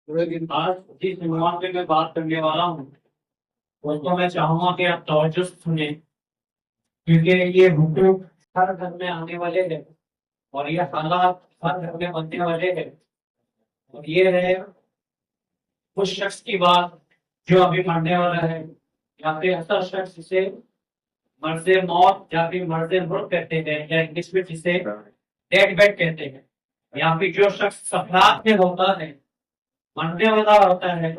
آج جس عنوان پہ میں بات کرنے والا ہوں اس کو میں چاہوں گا کہ آپ توجہ سے سنیں، کیونکہ یہ حقوق ہر گھر میں آنے والے ہیں اور یہ حالات ہر گھر میں بننے والے ہیں، اور یہ ہے اس شخص کی بات جو ابھی مرنے والا ہے، یا پھر ایسا شخص جسے مرض موت یا پھر مرض مرد کہتے ہیں، یا انگلش میں جسے ڈیڈ بیڈ کہتے ہیں، یا پھر جو شخص سکرات میں ہوتا ہے، مرنے والا ہوتا ہے،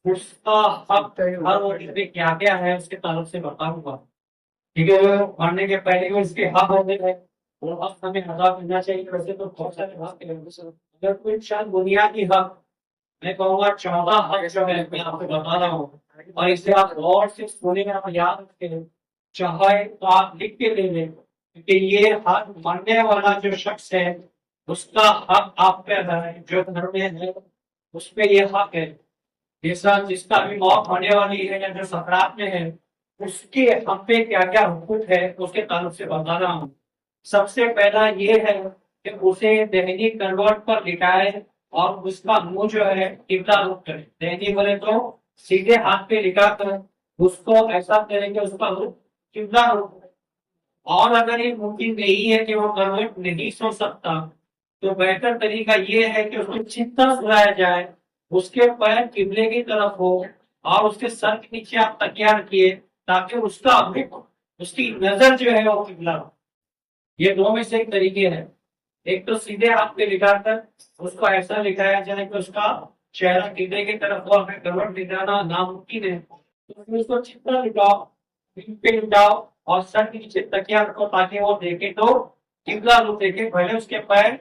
اس کا حق ہر وہ میں کیا کیا ہے اس کے تعلق سے بتاؤں گا، کیونکہ وہ مرنے کے پہلے بھی اس کے حق ہوتے ہیں، وہ حق ہمیں ادا کرنا چاہیے۔ ویسے تو بہت سارے حق ہیں، اگر کوئی شاید بنیادی حق میں کہوں گا 14 حق جو ہے میں آپ کو بتا رہا ہوں، اور اسے آپ غور سے سنیں گے، آپ یاد رکھیں، چاہے تو آپ لکھ کے لے لیں، کیونکہ یہ حق مرنے والا جو شخص ہے اس کا حق آپ پہ ہے، جو گھر میں ہے اس پہ یہ حق ہے، جیسا جس کا بھی موت ہونے والی ہے یا جو سکرات میں ہے اس کے ہم پہ کیا کیا حقوق ہے اس کے تعلق سے بتا رہا ہوں۔ سب سے پہلا یہ ہے کہ اسے دہنی کروٹ پر لٹائے اور اس کا منہ جو ہے قبلہ رخ کرے، دہنی بولے تو سیدھے ہاتھ پہ لٹا کر اس کو ایسا کریں کہ اس کا رخ قبلہ رخ کرے، اور اگر یہ ممکن نہیں ہے کہ وہ کروٹ نہیں سو سکتا تو بہتر طریقہ یہ ہے کہ اس کو چتا سلایا جائے، اس کے پیر قبلے کی طرف ہو اور اس کے سر کے نیچے آپ تکیا رکھیے تاکہ اس کا رخ، اس کی نظر جو ہے وہ قبلہ ہو۔ یہ دو میں سے ایک طریقے ہیں، ایک تو سیدھے ہاتھ پہ لٹا کر اس کو ایسا لٹایا جائے کہ اس کا چہرہ قبلے کی طرف ہو، ہمیں کروٹ لٹانا ناممکن ہے تو اس کو چھپا لٹاؤ، پہ لٹاؤ اور سر کے نیچے تکیا رکھو تاکہ وہ دیکھے تو قبلہ رخ دیکھے، پہلے اس کے پیر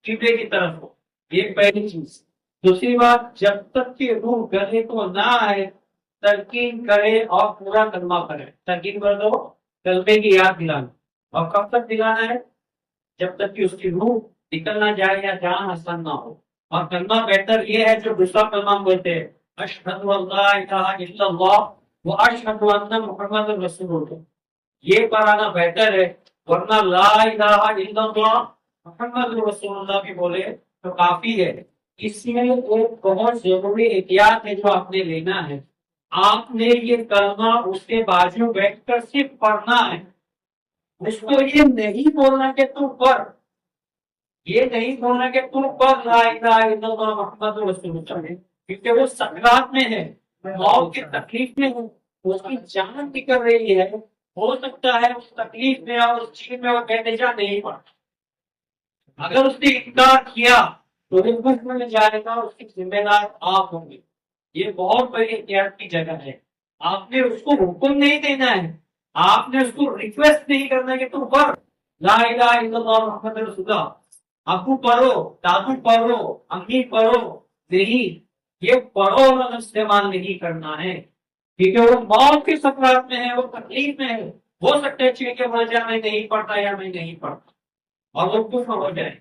قبلے کی طرف ہو، یہ پہلی چیز۔ دوسری بات، جب تک کہ روح گلے کو نہ آئے تلقین کرے اور پورا کلمہ پڑھے۔ تلقین کر دو، کلمے کی یاد دلانا، اور کب تک دلانا ہے؟ جب تک کہ اس کی روح نکل نہ جائے یا جان حسن نہ ہو۔ اور کلمہ بہتر یہ ہے جو دوسرا کلمہ بولتے ہیں، اشہد ان لا الہ الا اللہ و اشہد ان محمد رسول اللہ، یہ پڑھانا بہتر ہے، ورنہ لا الہ الا اللہ محمد رسول اللہ بھی بولے تو کافی ہے۔ اس میں ایک بہت ضروری احتیاط ہے جو آپ نے لینا ہے، آپ نے یہ کلمہ اس کے بازو بیٹھ کر صرف پڑھنا ہے، اس کو یہ نہیں بولنا کہ تو پڑھ، یہ نہیں بولنا کہ تو پڑھ لا الہ الا اللہ محمد رسول اللہ، کیونکہ وہ سکرات میں ہے، موت کی تکلیف میں ہے، اس کی جان نکل رہی ہے، ہو سکتا ہے اس تکلیف میں اور اس چیز میں وہ بے نجات نہیں پڑا، اگر اس نے انکار کیا تو حکمت میں جائے گا، اس کی ذمہ دار آپ ہوں گے۔ یہ بہت بڑی احتیاط کی جگہ ہے، آپ نے اس کو حکم نہیں دینا ہے، آپ نے اس کو ریکویسٹ نہیں کرنا کہ تم پڑھ لا الہ الا اللہ محمد رسول اللہ، ابو پڑھو، دادو پڑھو، امی پڑھو، نہیں، یہ پڑھو اور استعمال نہیں کرنا ہے، کیونکہ وہ موت کے سکرات میں ہے، وہ تکلیف میں ہے، ہو سکتا ہے چیز کے وجہ میں نہیں پڑھتا یا میں نہیں پڑھتا اور وہ کفر ہو جائے،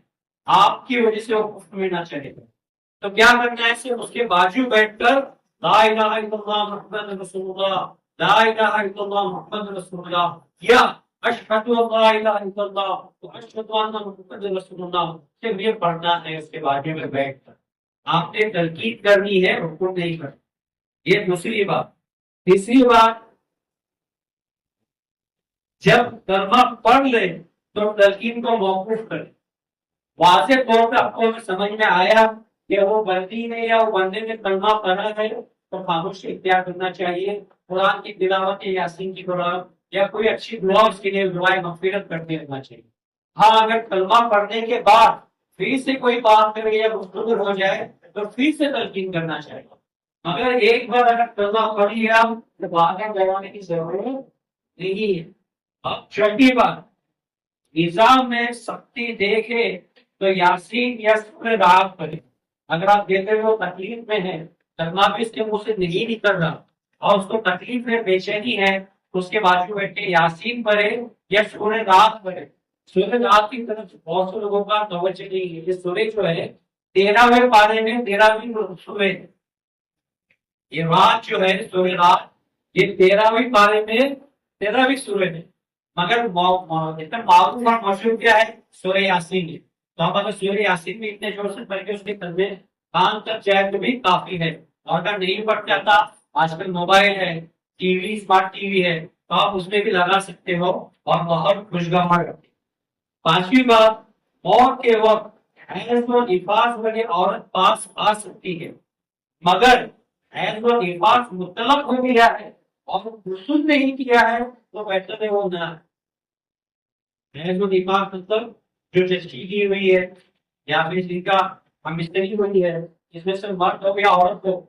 آپ کی وجہ سے وہ کفر میں نہ چلے گا، تو کیا کرنا ہے؟ صرف اس کے بازو بیٹھ کر لا الہ الا اللہ محمد رسول اللہ، لا الہ الا اللہ محمد رسول اللہ، یا اشہد ان لا الہ الا اللہ واشہد ان محمد رسول اللہ، صرف یہ پڑھنا ہے اس کے بازو میں بیٹھ کر، آپ نے تلقین کرنی ہے، حکم نہیں کرنا۔ یہ دوسری بات۔ تیسری بات، جب کلمہ پڑھ لے تو تلقین کو موقوف کرے، واضح طور پہ آپ کو سمجھ میں آیا کہ وہ بندی نے یا وہ بندے نے کلمہ پڑھا ہے تو خاموشی اختیار کرنا چاہیے، قرآن کی تلاوت یا یاسین کی قرآن یا کوئی اچھی دعا اس کے لیے دعائے مغفرت کرتے رہنا چاہیے۔ ہاں، اگر کلمہ پڑھنے کے بعد پھر سے کوئی بات کرے یا گفتگو ہو جائے تو پھر سے تلقین کرنا چاہیے، مگر ایک بار اگر کلمہ پڑھ لیا تو آگے بڑھانے کی ضرورت نہیں ہے۔ اب چھٹی بات، نظام میں سختی دیکھے تو یاسین یا سورہ رات پڑھے، اگر آپ دیکھ رہے ہو تکلیف میں ہے، کلمہ بھی اس کے منہ سے نہیں نکل رہا اور اس کو تکلیف ہے، بے چینی ہے، تو اس کے بازو بیٹھ کے یاسین پڑھے یا سورہ رات پڑھے۔ سورہ رات کی طرف بہت سے لوگوں کا توجہ نہیں ہے، یہ سورہ جو ہے 13ویں پارے میں 13ویں سورہ، یہ رات جو ہے سورہ رات یہ 13ویں پارے میں 13ویں سورہ ہے، مگر معروف اور مشہور کیا ہے؟ سورہ یاسین ہے، تو ہم اگر سورہ یاسین میں اتنے زور سے پڑھ کے اس کے کلمے کان تک جائے تو بھی کافی ہے. اور اگر نہیں پڑ جاتا، آج کل موبائل ہے، T V, smart T V ہے، تو آپ اس میں بھی لگا سکتے ہو اور بہت خوشگوار. پانچویں بات، موت کے وقت حیض و نفاس والی عورت پاس آ سکتی ہے، مگر حیض و نفاس مطلق ہو گیا ہے اور غسل نہیں کیا ہے تو بہتر ہے وہ نہ. حیض و نفاس مطلب جو ٹیسٹی کی ہوئی ہے یا پھر جن کا مستری ہوئی ہے، جس میں سے مرد ہو یا عورت ہو،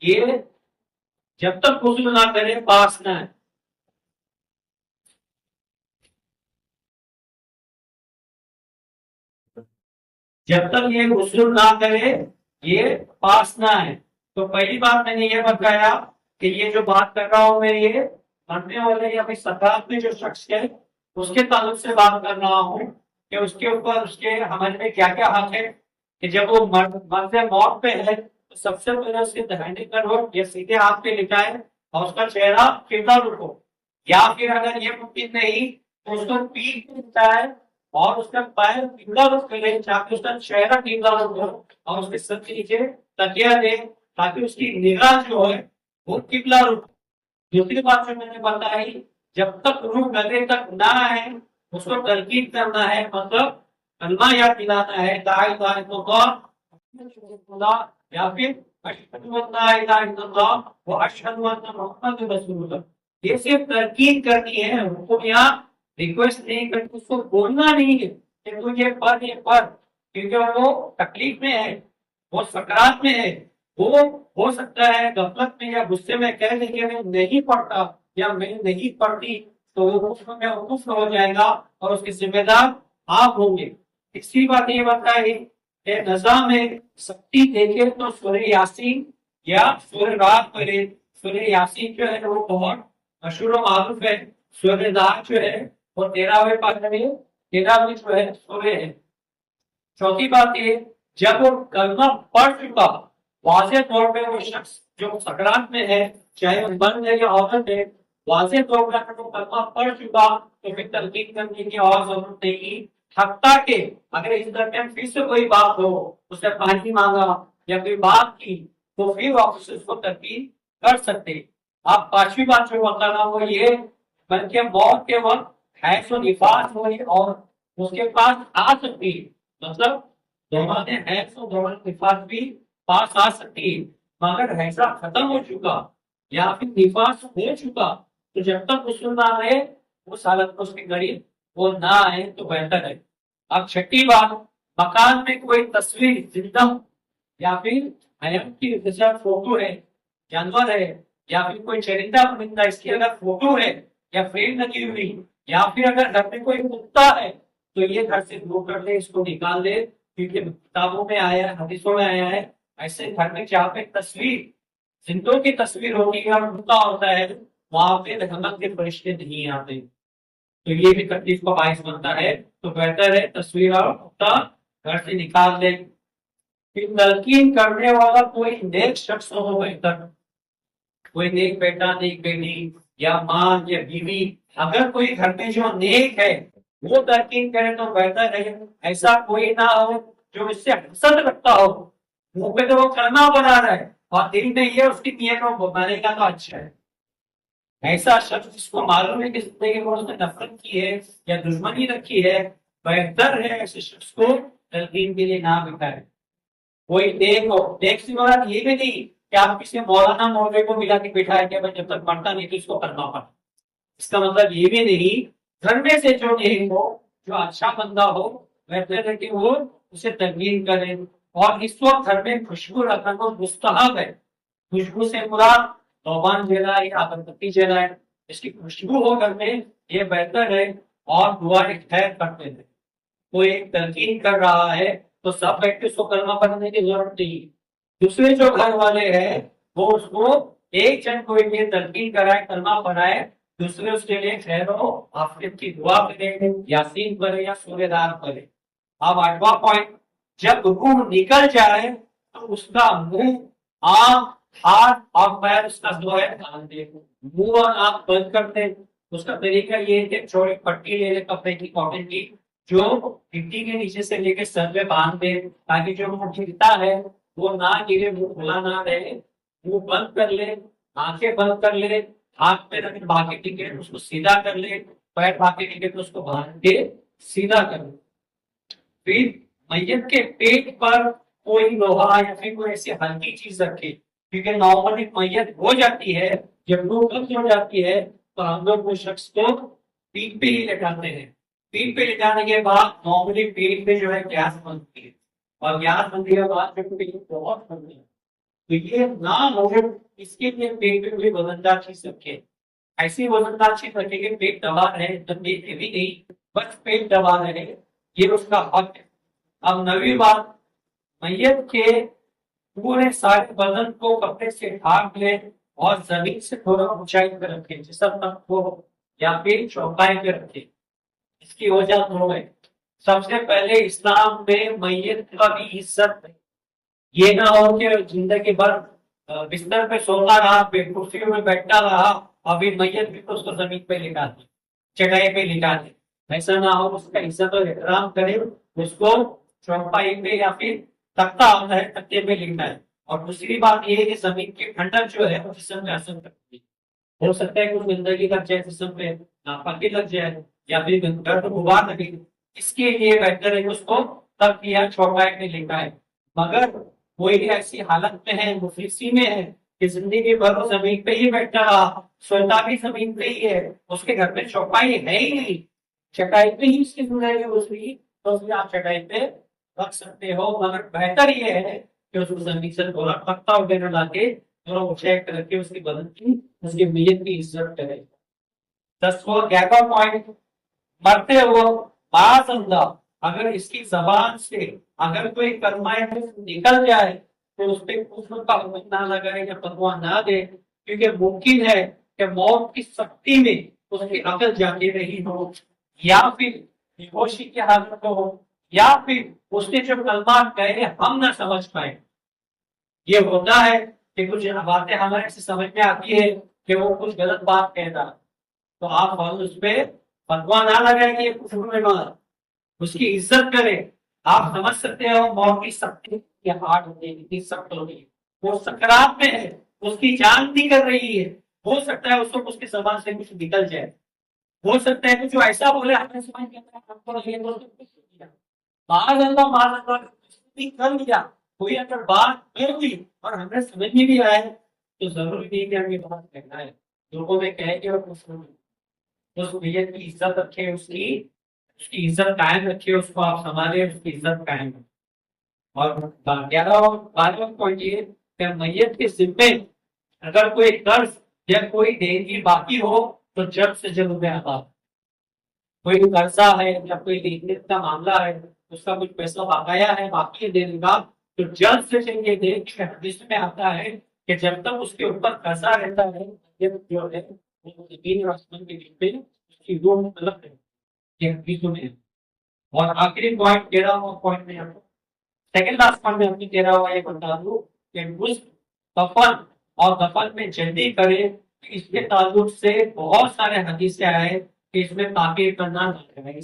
یہ جب تک غسل نہ کرے پاس نہ ہے. جب تک یہ غسل نہ کرے یہ پاس نہ ہے. تو پہلی بات میں نے یہ بتایا کہ یہ جو بات کر رہا ہوں میں، یہ مرنے والے یا پھر سکرات میں جو شخص ہے اس کے تعلق سے بات کر رہا ہوں کہ اس کے اوپر اس کے عمل میں کیا کیا حق ہے. کہ جب وہ مرض موت پہ ہے تو سب سے پہلے اس کے دہنے کا رخ یا سیدھے ہاتھ پہ لٹائے اور اس کا چہرہ قبلہ رخ ہو، یا پھر اگر یہ ممکن نہیں تو اس کو پیٹھ پہ لٹائے اور اس کا پیر قبلہ رخ کرے تاکہ اس کا چہرہ قبلہ رخ ہو، اور اس کے سر کے نیچے تکیہ دے تاکہ اس کی نگاہ جو ہے وہ قبلہ رخ. دوسری بات جو میں نے بتائی، جب تک روح گلے تک نہ آئے اس کو تلقین کرنا ہے، مطلب کلمہ یاد دلانا ہے، لا الہ الا اللہ، یا پھر اشہد ان لا الہ الا اللہ و اشہد ان محمد رسول اللہ. یہ صرف تلقین کرنی ہے، حکم یا ریکویسٹ نہیں کرنی، اس کو بولنا نہیں ہے کہ تو یہ پڑھ، کیونکہ وہ تکلیف میں ہے، وہ سکرات میں ہے. وہ ہو سکتا ہے غفلت میں یا غصے میں کہہ دیں کہ میں نہیں پڑھتا یا میں نہیں پڑھتی، تو وہ کفر ہو جائے گا اور اس کے ذمہ دار آپ ہوں گے. تیسری بات یہ بتائی کہ نظام میں سختی دیکھے تو سورہ یاسین یا سورہ رات پڑھے. سورہ یاسین جو ہے وہ بہت مشہور و معروف ہے. سورہ رات جو ہے وہ 13ویں پارے میں 13ویں جو ہے سورہ ہے. چوتھی بات یہ، جب وہ کلمہ پڑھ چکا واضح طور پہ وہ شخص جو سکرات میں ہے، چاہے وہ مرد ہے یا عورت ہے، واضح طور پر اگر وہ کلمہ پڑھ چکا تو پھر تلقین کرنے کی اور ضرورت نہیں. حتیٰ کہ اگر اس درمیان پھر سے کوئی بات ہو، اس نے پانی مانگا یا کوئی بات کی تو پھر واپس اس کو تلقین کر سکتے. آپ پانچویں بات جو بتا رہا ہوں وہ یہ، بلکہ موت کے وقت حیض و نفاس ہوئی اور اس کے پاس آ سکتی، مطلب دوران حیض و دوران نفاس بھی پاس آ سکتی، مگر حیضہ ختم ہو چکا یا پھر نفاس ہو چکا تو جب تک غسل نہ آئے اس حالت میں اس کے قریب وہ نہ آئے تو بہتر ہے. اب چھٹی بات، مکان میں کوئی تصویر زندہ یا پھر حیات کی فوٹو ہے، جانور ہے یا پھر کوئی چرندہ پرندہ، اس کی اگر فوٹو ہے یا فریم لگی ہوئی، یا پھر اگر گھر میں کوئی کتا ہے تو یہ گھر سے دور کر دے، اس کو نکال دے. کیونکہ کتابوں میں آیا ہے، حدیثوں میں آیا ہے ایسے گھر میں جہاں پہ تصویر زندوں کی تصویر ہوتی ہے اور کتا ہوتا ہے وہاں پہ رحمت کے فرشتے نہیں آتے، تو یہ بھی تکلیف کا باعث بنتا ہے. تو بہتر ہے تصویر اور کتا گھر سے نکال دے. پھر تلقین کرنے والا کوئی نیک شخص ہو، بہتر کوئی نیک بیٹا، نیک بیٹی یا ماں یا بیوی، اگر کوئی گھر میں جو نیک ہے وہ تلقین کرے تو بہتر ہے. ایسا کوئی نہ ہو جو اس سے حسد رکھتا ہو، منہ پہ تو وہ کلمہ بنا رہا ہے اور دل میں یہ اس کی نیت کو بنانے کا تو اچھا ہے. ایسا شخص جس کو معلوم ہے کہ زندگی میں اس نے نفرت کی ہے یا دشمنی رکھی ہے، بہتر ہے ایسے شخص کو تلقین کے لیے نہ بٹھائے. کوئی دیکھ ہو، دیکھ سے مراد یہ بھی نہیں کہ آپ کسی مولانا مولوی کو ملا کے بٹھائے کہ جب تک پڑھتا نہیں تو اس کو کرنا پڑتا. اس کا مطلب یہ بھی نہیں. گھر میں سے جو نہیں ہو، جو اچھا بندہ ہو، بہتر ہے کہ وہ اسے تلقین کرے. اور اس وقت گھر میں خوشبو رکھنا مستحب ہے. خوشبو سے مراد توبان جلائے یا اگربتی جلائے، اس کی خوشبو ہو گھر میں یہ بہتر ہے. اور دعا خیر کرتے ہیں. کوئی ایک تلقین کر رہا ہے تو سب بیٹھ کے اس کو کلمہ پڑھنے کی ضرورت نہیں. دوسرے جو گھر والے ہیں وہ اس کو ایک جن کو تلقین کرائے، کلمہ پڑھائے، دوسرے اس کے لیے خیر و عافیت کی دعا کرے، یاسین پڑھے یا سورہ دار پڑھے. اب 8واں پوائنٹ، جب روح نکل جائے تو اس کا منہ، آنکھ، ہاتھ اور پیر اس کا جو ہے ڈال دے. منہ اور آنکھ بند کر دے. اس کا طریقہ یہ ہے کہ چھوڑے پٹی لے لے کپڑے کی، کاٹن کی، جو ہڈی کے نیچے سے لے کے سر پہ باندھ دے تاکہ جو منہ گرتا ہے وہ نہ گرے، وہ کھلا نہ رہے، وہ بند کر لے، آنکھیں بند کر لے، ہاتھ پہ رکھ باقی ٹکٹ اس کو سیدھا کر لے، پیر باقی ٹکٹ اس کو باندھ کے سیدھا کر لے. پھر میت کے پیٹ پر کوئی لوہا یا پھر کوئی ایسی ہلکی چیز رکھے، کیونکہ نارملی میت ہو جاتی ہے، جب روح قبض ہو جاتی ہے تو ہم لوگ اس شخص کو پیٹ پہ ہی لٹاتے ہیں. پیٹ پہ لٹانے کے بعد نارملی پیٹ پہ جو ہے گیس بنتی ہے، اور گیس بننے کے بعد جب پیٹ بہت بنتی ہے تو یہ نہ ہو، اس کے لیے پیٹ پہ کوئی وزندار چیز رکھے. ایسی وزندار چیز رکھے کہ پیٹ دبا رہے، جب پیٹ بھی نہیں بس پیٹ دبا رہے، یہ اس کا حق ہے. اب نویں بات، میت کے پورے سارے بدن کو کپڑے سے ڈھانپ لے اور زمین سے تھوڑا اونچائی پہ رکھے، جسم تک ہو یا پھر چوپائی پہ رکھے. اس کی وجہ دو ہے. سب سے پہلے اسلام میں میت کا بھی عزت ہے. یہ نہ ہو کہ زندگی بھر بستر پہ سوتا رہا، کرسیوں میں بیٹھتا رہا، اور پھر میت بھی اس کو زمین پہ لٹا دی، چٹائی پہ لٹا دی. ایسا نہ ہو، اس کا عزت اور احترام کرے، اس کو چوپائی پہ یا پھر تختہ ہوتا ہے تختے پہ لکھنا ہے. اور دوسری بات یہ ہے کہ زمین کی ٹھنڈک جو ہے وہ جسم میں اثر کرتی ہے. ہو سکتا ہے کہ زندگی لگ جائے جسم پہ، ناپاکی لگ جائے یا پھر درد غبار لگے، اس کے لیے بہتر ہے کہ اس کو تخت یا چوپائی پہ لکھا ہے. مگر وہی ایسی حالت میں ہے، مفلسی میں ہے کہ زندگی بھر زمین پہ ہی بیٹھا رہا، سوتا بھی زمین پہ ہی ہے، اس کے گھر میں چوپائی ہے ہی نہیں، چٹائی پہ ہی اس کی زندگی گزری، تو اس آپ چٹائی پہ رکھ سکتے ہو. مگر بہتر یہ ہے کہ اس کو زمین سے تھوڑا تختہ وغیرہ لا کے تھوڑا اونچائی کر کے اس کی بدن کی، اس کی میت کی عزت کرے. 10 پوائنٹ، مرتے ہو باز اللہ اگر اس کی زبان سے اگر کوئی کلمہ نکل جائے تو اس پہ کفر کا حکم نہ لگائے یا فتویٰ نہ دے، کیونکہ ممکن ہے کہ موت کی سختی میں اس کی عقل جاتی رہی ہو، یا پھر بے ہوشی کی حالت ہو، یا پھر اس نے جو کلمات کہے ہم نہ سمجھ پائے. یہ ہوتا ہے کہ کچھ باتیں ہمارے سے سمجھ میں آتی ہے کہ وہ کچھ غلط بات کہتا، تو آپ اس پہ فتویٰ نہ لگائیں کہ کفر میں مار، اس کی عزت کرے. آپ سمجھ سکتے ہو موت کی سختی کی ہارڈ ہوتی ہے، کتنی سخت ہوتی ہے، وہ سکرات میں ہے، اس کی جان نکل رہی ہے، ہو سکتا ہے اس کو اس کی زبان سے کچھ نکل جائے، ہو سکتا ہے کہ جو ایسا بولے ہمیں سمجھ میں کر لیا، کوئی اگر بات کر دی اور ہمیں سمجھ میں بھی آئے تو ضروری نہیں کہ ہم یہ بات کہنا ہے، لوگوں میں کہے کہ اس میت کی عزت رکھے، اس کی عزت قائم رکھے، اس کو آپ سنبھالے، اس کی عزت قائم رکھے. اور 12واں پوائنٹ یہ کہ میت کے ذمے اگر کوئی قرض یا کوئی دین باقی ہو تو جلد سے جلد میں آتا. کوئی قرضہ ہے یا کوئی دینے کا معاملہ ہے، اس کا کچھ پیسہ بقایا ہے باقی دینے کا، تو جلد سے جلد یہ دین کی حدیث میں آتا ہے کہ جب تک اس کے اوپر قرضہ رہتا ہے جو ہے کی روح مطلب ہے یہ حدیثوں میں. اور آخری پوائنٹ 13واں پوائنٹ میں سیکنڈ لاسٹ پوائنٹ میں اپنی 13واں یہ بتا دوں کہ دفن اور دفن میں جلدی کرے. اس کے تعلق سے بہت سارے حدیثیں آئے کہ اس میں تاخیر کرنا نہ کرے،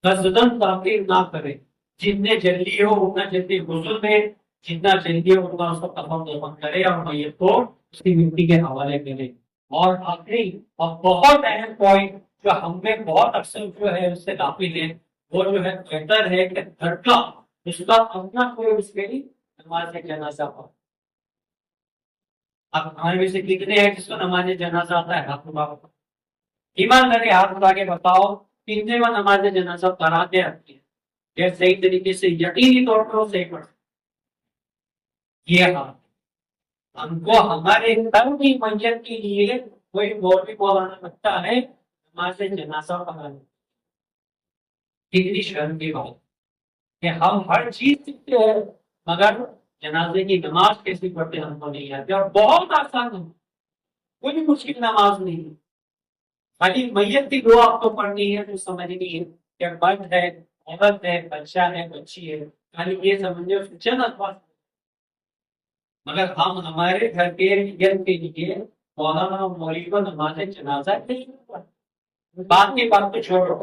قصدن تاخیر نہ کرے، جتنے جلدی ہو اتنا جلدی غسل میں، جتنا جلدی ہو اتنا اس کو دفن کرے اور میت کو اس کی مٹی کے حوالے کرے. اور آخری اور بہت اہم پوائنٹ جو ہم میں بہت اکثر جو ہے اس سے قابل ہے، وہ جو ہے بہتر ہے کہ گھر کا اس کا اپنا کوئی اس کے لیے نماز جنازہ ہو. اب ہمارے میں سے کتنے ہیں جس کو نماز جنازہ آتا ہے؟ آپ کو ایمانداری ہاتھ اٹھا کے بتاؤ کتنے وہ نماز جنازہ کراتے رکھتی ہے، یہ صحیح طریقے سے یقینی طور پر وہ صحیح پڑھتے. یہ ہم کو ہمارے گھر کی میت کے لیے کوئی اور بھی بولانا لگتا ہے نماز جنازہ پڑھانے. کتنی شرم کی بات کہ ہم ہر چیز سیکھتے ہیں مگر جنازے کی نماز کیسی پڑھتے ہم کو نہیں آتی، اور بہت آسان ہے، کوئی بھی مشکل نماز نہیں ہے. خالی میت کی دعا آپ کو پڑھنی ہے تو سمجھنی ہے کہ مرد ہے، عورت ہے، بچہ ہے، بچی ہے، خالی یہ سمجھے اس چند الفاظ. مگر ہم ہمارے گھر کے لیے مولانا مولوی کو نماز جنازہ نہیں، بات کی بات کو چھوڑو،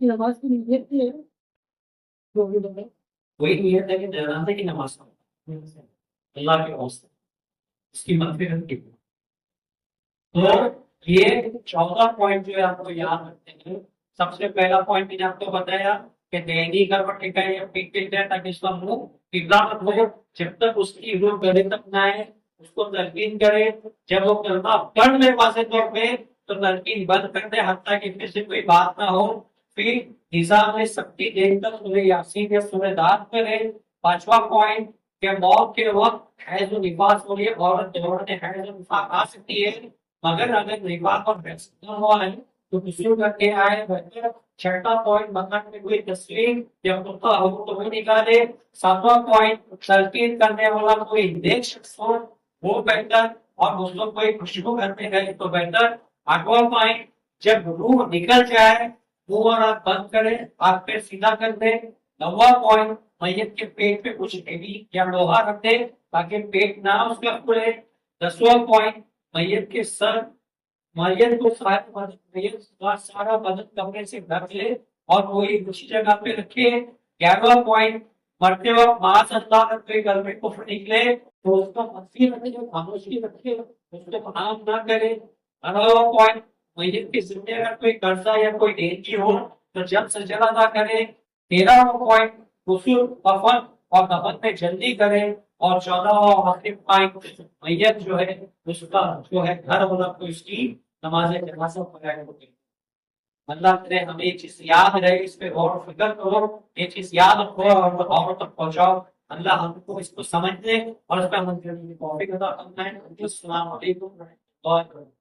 نماز کی نیت ہے وہی نیت ہے کہ جنازے کی نماز پڑھو اللہ کے واسطے، اس کی مغفرت کی۔ تو یہ 14 پوائنٹ جو ہے آپ کو یاد رکھتے ہیں۔ سب سے پہلا پوائنٹ میں نے آپ کو بتایا کہ دہنی کروٹ ٹکائے یا پیٹ ٹکائے تاکہ اس کا منہ قبلہ مت ہو، جب تک اس کی روح گلے تک نہ آئے اس کو تلقین کرے، جب وہ کلمہ پڑھ لے واضح طور پہ تو تلقین بند کر دے حتیٰ کہ پھر سے کوئی بات نہ ہو، پھر نظام میں سختی دیکھ کر سورہ یاسین یا سورہ داد کرے۔ پانچواں پوائنٹ کہ موت کے وقت حیض و نفاس ہو لیے عورت دورت حیض و نفاس آ سکتی ہے، مگر اگر نفاس اور حیض نہ ہوا ہے تو غسل کر کے آئے بہتر۔ چھٹا پوائنٹ مکان میں کوئی تصویر یا نقطہ ہو تو وہ نکالے۔ ساتواں پوائنٹ تلقین کرنے والا کوئی نیک شخص ہو وہ بہتر، اور دوسروں کوئی خوشبو کرنے گئے تو بہتر۔ آٹھواں پوائنٹ جب روح نکل جائے منہ اور آنکھ بند کرے، آنکھ پہ سیدھا کر دے۔ نواں پوائنٹ میت کے پیٹ پہ کچھ ہیوی یا لوہا رکھ دے تاکہ پیٹ نہ اس کا کھلے۔ 10واں پوائنٹ میت کے سر میت کو سارا بدن کپڑے سے ڈھک لے اور کوئی دوسری جگہ پہ رکھے۔ 11واں پوائنٹ مرتے وقت معاذ اللہ اگر کوئی گھر میں کفر نکلے تو اس کا منفی رکھے، خاموشی رکھے، اس کو عام نہ کرے۔ 12واں پوائنٹ میت کے ذمہ اگر کوئی قرضہ یا کوئی دین کی ہو تو جلد سے جلد ادا کرے۔ 13واں پوائنٹ غسل کفن اور دفن میں جلدی کرے۔ اور 14واں آخری پوائنٹ میت جو ہے اس کا جو ہے گھر والا کو اس کی نماز جنازہ پڑھائے ہوتے۔ اللہ کرے ہمیں یہ چیز یاد رہے، اس پہ غور و فکر کرو، یہ چیز یاد رکھو اور اور تک پہنچاؤ۔ اللہ ہم کو اس کو سمجھنے اور اس پہ عمل کرنے کی توفیق عطا فرمائے۔ السلام علیکم ورحمۃ اللہ وبرکاتہ۔